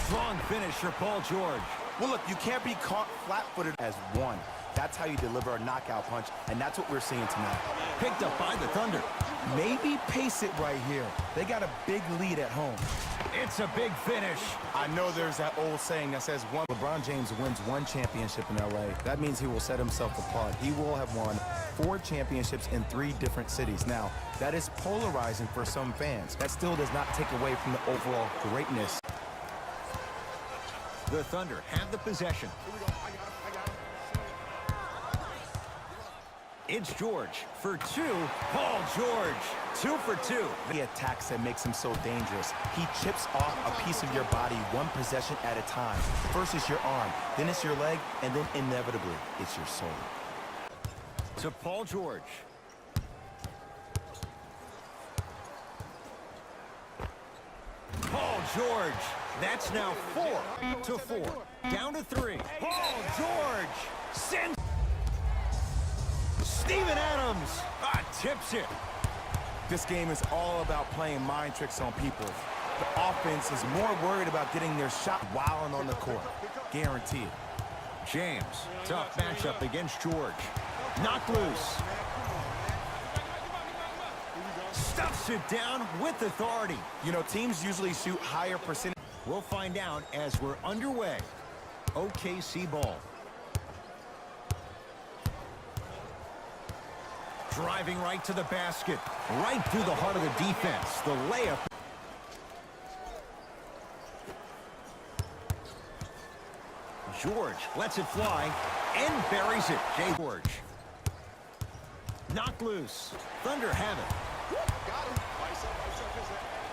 Strong finish for Paul George. Well, look, you can't be caught flat-footed as one. That's how you deliver a knockout punch, and that's what we're seeing tonight. Picked up by the Thunder. Maybe pace it right here. They got a big lead at home. It's a big finish. I know there's that old saying that says LeBron James wins one championship in LA. That means he will set himself apart. He will have won 4 championships in 3 different cities. Now, that is polarizing for some fans. That still does not take away from the overall greatness. The Thunder have the possession. It's George for 2. Paul George, 2 for 2. The attacks that makes him so dangerous. He chips off a piece of your body one possession at a time. First is your arm, then it's your leg, and then inevitably, it's your soul. To Paul George. Paul George. That's now 4 to 4. Down to 3. Paul George sends. Steven Adams tips it. This game is all about playing mind tricks on people. The offense is more worried about getting their shot wilding on the court. Guaranteed. James, tough matchup against George. Knocked loose. Stuffs it down with authority. You know, teams usually shoot higher percentage. We'll find out as we're underway. OKC ball. Driving right to the basket. Right through the heart of the defense. The layup. George lets it fly and buries it. Jay George. Knocked loose. Thunder have it.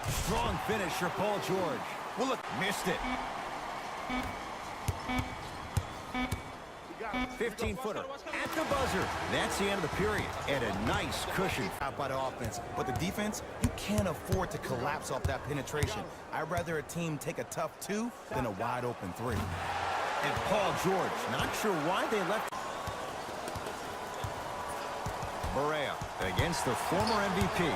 Strong finish for Paul George. Well, look, missed it. 15-footer at the buzzer. That's the end of the period. And a nice cushion. Out by the offense. But the defense, you can't afford to collapse off that penetration. I'd rather a team take a tough 2 than a wide open 3. And Paul George, not sure why they left. Barea against the former MVP.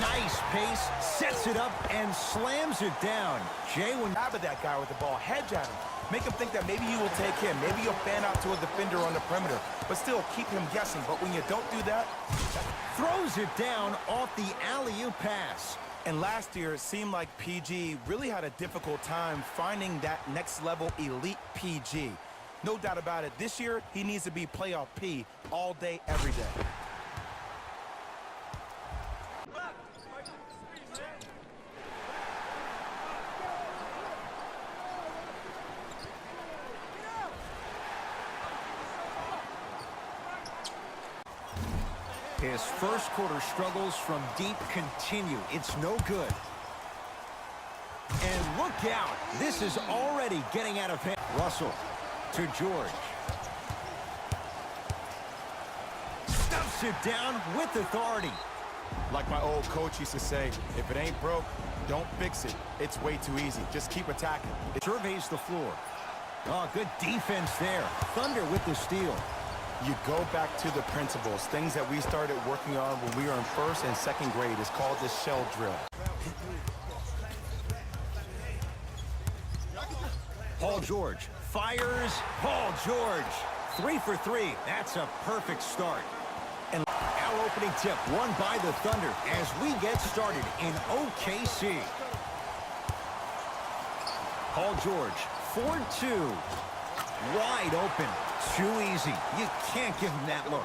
Nice pace, sets it up and slams it down. Jay, when grab that guy with the ball, hedge at him. Make him think that maybe you will take him. Maybe you'll fan out to a defender on the perimeter. But still, keep him guessing. But when you don't do that, throws it down off the alley-oop pass. And last year, it seemed like PG really had a difficult time finding that next-level elite PG. No doubt about it, this year, he needs to be playoff P all day, every day. His first quarter struggles from deep continue. It's no good. And look out. This is already getting out of hand. Russell to George. Stuffs it down with authority. Like my old coach used to say, if it ain't broke, don't fix it. It's way too easy. Just keep attacking. It surveys the floor. Oh, good defense there. Thunder with the steal. You go back to the principles, things that we started working on when we were in 1st and 2nd grade. It's called the shell drill. Paul George fires. Paul George, 3 for 3. That's a perfect start. And our opening tip won by the Thunder as we get started in OKC. Paul George, 4-2. Wide open. Too easy. You can't give him that look.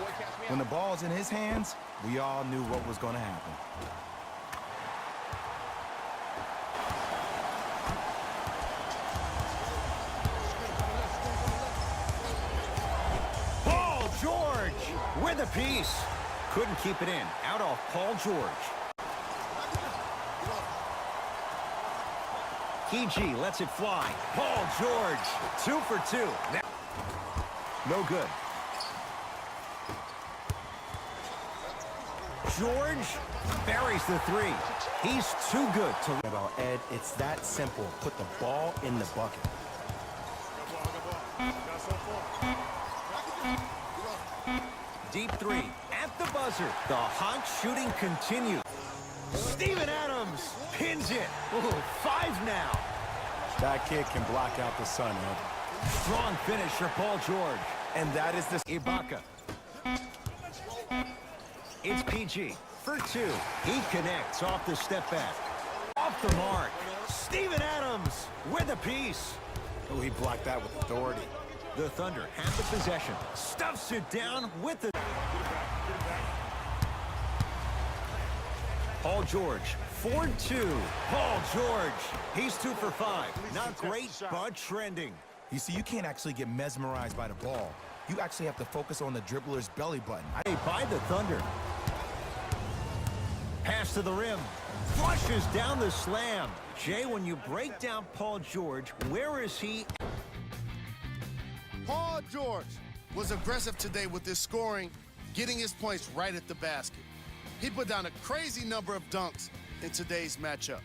When the ball's in his hands, we all knew what was going to happen. Paul George with a piece. Couldn't keep it in. Out off Paul George. PG lets it fly. Paul George, 2 for 2. No good. George buries the 3. He's too good to... About Ed, it's that simple. Put the ball in the bucket. Deep 3 at the buzzer. The hot shooting continues. Steven Adams pins it. Ooh, 5 now. That kid can block out the sun, Ed. Strong finish for Paul George. And that is the... Ibaka. It's PG for 2. He connects off the step back. Off the mark. Steven Adams with a piece. Oh, he blocked that with authority. The Thunder have the possession. Stuffs it down with the... Paul George, 4-2. Paul George, he's 2 for 5. Not great, but trending. You see, you can't actually get mesmerized by the ball. You actually have to focus on the dribbler's belly button. By the Thunder. Pass to the rim. Flushes down the slam. Jay, when you break down Paul George, where is he? Paul George was aggressive today with his scoring, getting his points right at the basket. He put down a crazy number of dunks in today's matchup.